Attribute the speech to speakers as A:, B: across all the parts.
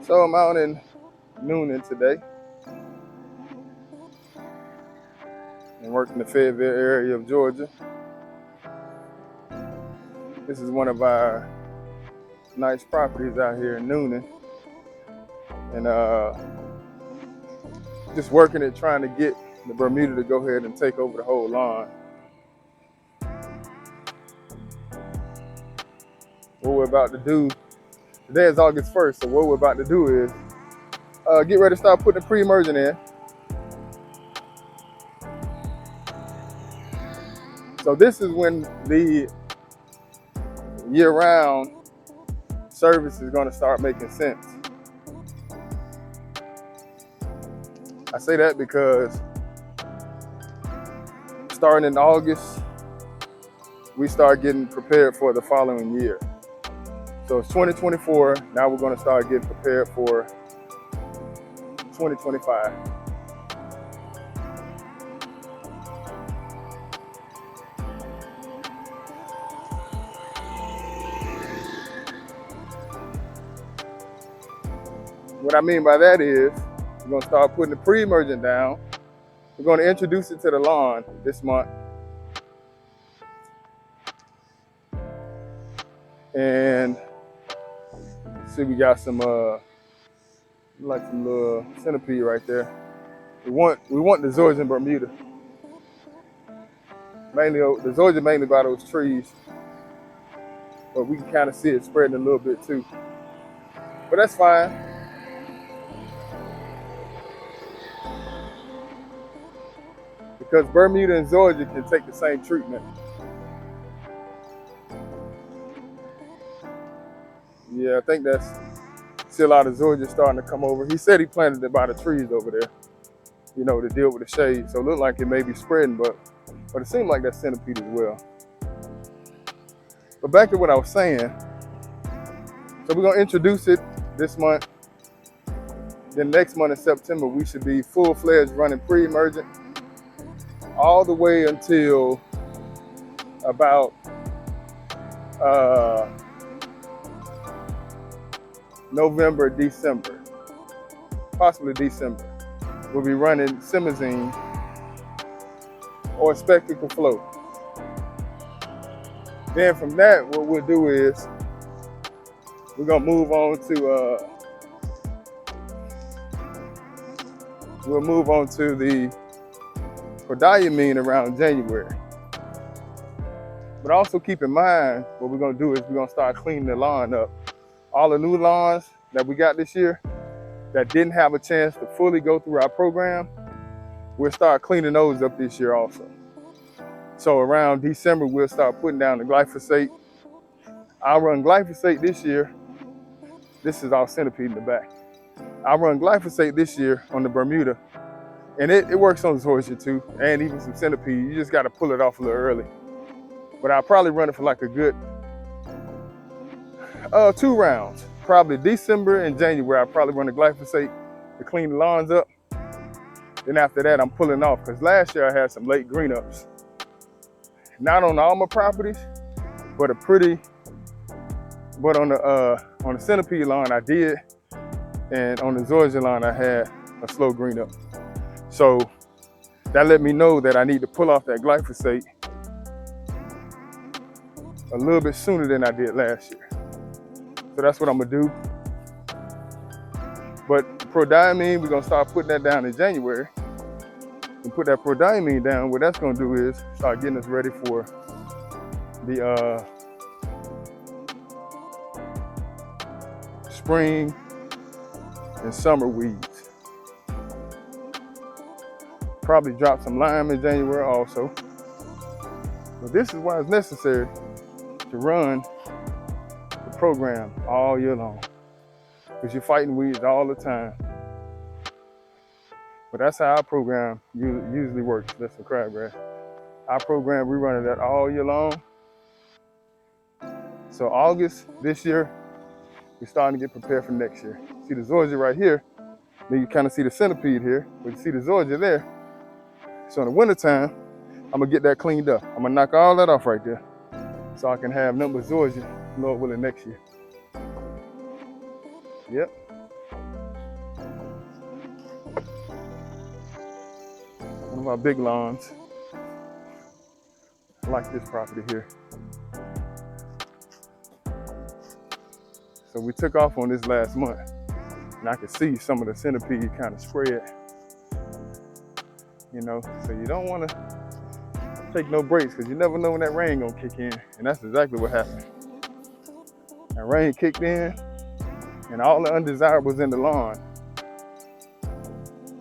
A: So I'm out in Noonan today and working the Fayetteville area of Georgia. This is one of our nice properties out here in Noonan, and just working it, trying to get the Bermuda to go ahead and take over the whole lawn. What we're about to do, today is August 1st, so what we're about to do is get ready to start putting the pre-emergent in. So this is when the year-round service is going to start making sense. I say that because starting in August, we start getting prepared for the following year. So it's 2024, now we're going to start getting prepared for 2025. What I mean by that is, we're going to start putting the pre-emergent down. We're going to introduce it to the lawn this month. And see, we got some like some little centipede right there. We want the Georgian Bermuda. Mainly the Georgia, mainly by those trees, but we can kind of see it spreading a little bit too. But that's fine. Because Bermuda and Georgia can take the same treatment. Yeah, I think that's still out of Georgia starting to come over. He said he planted it by the trees over there, you know, to deal with the shade. So it looked like it may be spreading, but it seemed like that centipede as well. But back to what I was saying. So we're gonna introduce it this month. Then next month in September, we should be full-fledged running pre-emergent all the way until about November, December, possibly December. We'll be running simazine or spectacle flow. Then from that, what we'll do is we're gonna move on to the prodiamine around January. But also keep in mind, what we're gonna do is we're gonna start cleaning the lawn up. All the new lawns that we got this year that didn't have a chance to fully go through our program, we'll start cleaning those up this year also. So around December, we'll start putting down the glyphosate. I'll run glyphosate this year. This is our centipede in the back. I'll run glyphosate this year on the Bermuda, and it works on Georgia too, and even some centipede. You just gotta pull it off a little early. But I'll probably run it for like a good 2 rounds. Probably December and January, I'll probably run the glyphosate to clean the lawns up. Then after that, I'm pulling off, because last year I had some late green ups. Not on all my properties, but on the centipede lawn I did, and on the Georgia lawn I had a slow green up. So that let me know that I need to pull off that glyphosate a little bit sooner than I did last year. So that's what I'm gonna do. But prodiamine, we're gonna start putting that down in January. And put that prodiamine down, what that's gonna do is start getting us ready for the spring and summer weeds. Probably drop some lime in January also. But this is why it's necessary to run the program all year long, because you're fighting weeds all the time. But that's how our program usually works. That's the crabgrass. Our program, we run that all year long. So August this year, we're starting to get prepared for next year. See the Georgia right here, then you kind of see the centipede here, but you see the Georgia there. So in the wintertime, I'm gonna get that cleaned up. I'm gonna knock all that off right there, so I can have number Georgia, Lord willing, next year. Yep. of our big lawns. I like this property here. So we took off on this last month, and I could see some of the centipede kind of spread. You know, so you don't want to take no breaks because you never know when that rain gonna kick in, and that's exactly what happened. That rain kicked in, and all the undesirables in the lawn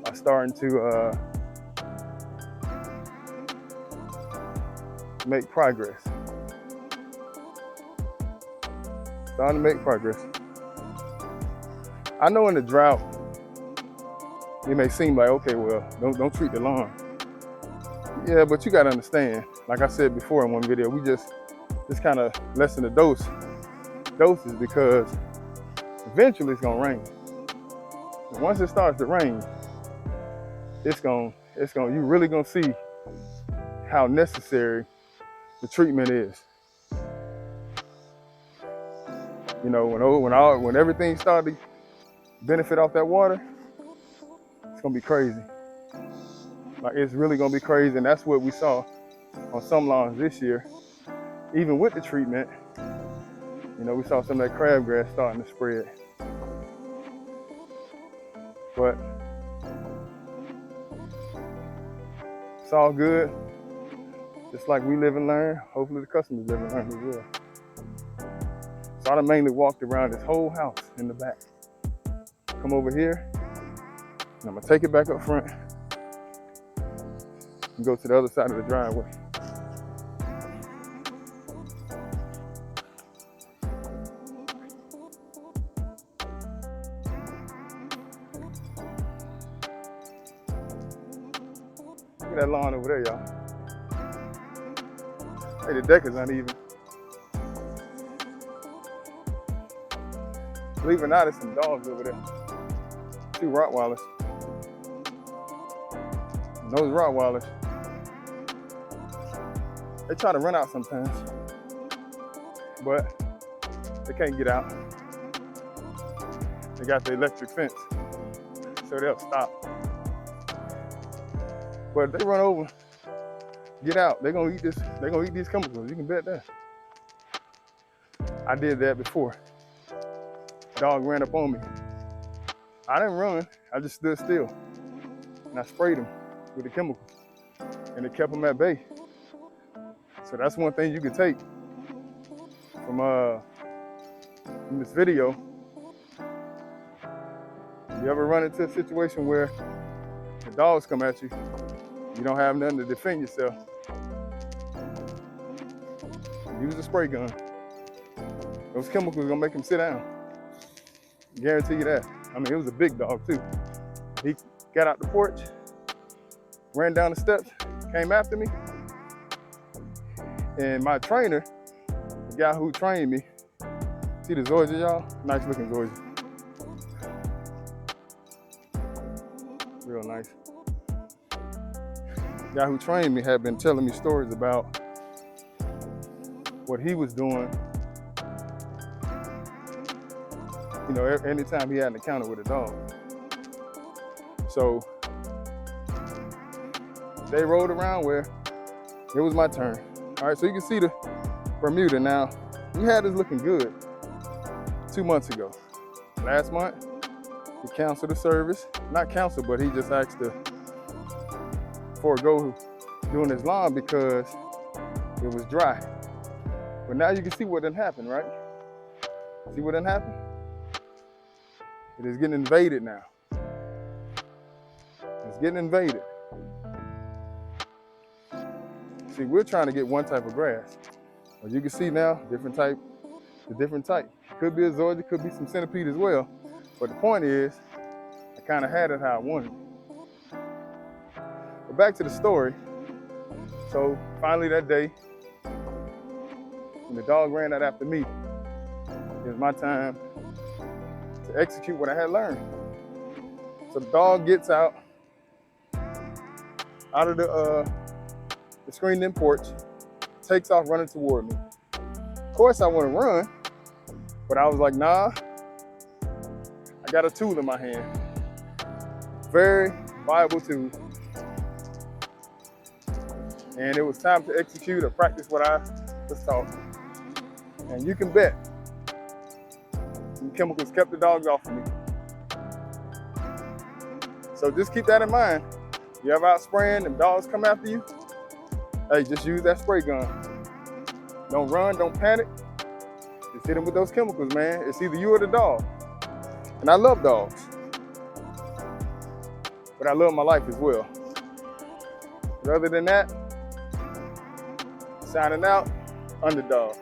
A: are starting to make progress. Starting to make progress. I know in the drought, it may seem like, okay, well, don't treat the lawn. Yeah, but you gotta understand, like I said before in one video, we just kind of lessen the doses because eventually it's gonna rain. And once it starts to rain, you really gonna see how necessary the treatment is. You know, when everything started to benefit off that water, it's gonna be crazy. Like, it's really gonna be crazy, and that's what we saw on some lawns this year. Even with the treatment, you know, we saw some of that crabgrass starting to spread. But it's all good. Just like we live and learn, hopefully the customers live and learn as well. So I done mainly walked around this whole house in the back. Come over here, and I'm gonna take it back up front and go to the other side of the driveway. Look at that lawn over there, y'all. Hey, the deck is uneven. Believe it or not, there's some dogs over there. 2 Rottweilers. And those Rottweilers, they try to run out sometimes, but they can't get out. They got the electric fence, so they'll stop. But if they run over, get out, they're gonna eat this. They're gonna eat these chemicals. You can bet that. I did that before. Dog ran up on me. I didn't run. I just stood still, and I sprayed him with the chemicals, and it kept him at bay. So that's one thing you can take from this video. If you ever run into a situation where the dogs come at you, you don't have nothing to defend yourself, use a spray gun. Those chemicals are gonna make him sit down. Guarantee you that. I mean, it was a big dog too. He got out the porch, ran down the steps, came after me. And my trainer, the guy who trained me, see the Zoysia, y'all? Nice looking Zoysia. Real nice. The guy who trained me had been telling me stories about what he was doing. You know, anytime he had an encounter with a dog. So they rode around where it was my turn. All right, so you can see the Bermuda now. We had this looking good 2 months ago. Last month, he canceled the service. Not canceled, but he just asked to forego doing his lawn because it was dry. But now you can see what done happened, right? See what done happened? It is getting invaded now. It's getting invaded. See, we're trying to get one type of grass. As you can see now, different type. Could be a Zoysia, could be some centipede as well. But the point is, I kind of had it how I wanted it. But back to the story. So finally that day, when the dog ran out after me, it was my time to execute what I had learned. So the dog gets out of the screened-in porch, takes off running toward me. Of course, I want to run, but I was like, nah. I got a tool in my hand, very viable tool. And it was time to execute or practice what I was taught. And you can bet the chemicals kept the dogs off of me. So just keep that in mind. You ever out spraying and dogs come after you? Hey, just use that spray gun. Don't run, don't panic. Just hit them with those chemicals, man. It's either you or the dog. And I love dogs, but I love my life as well. But other than that, signing out, Underdog.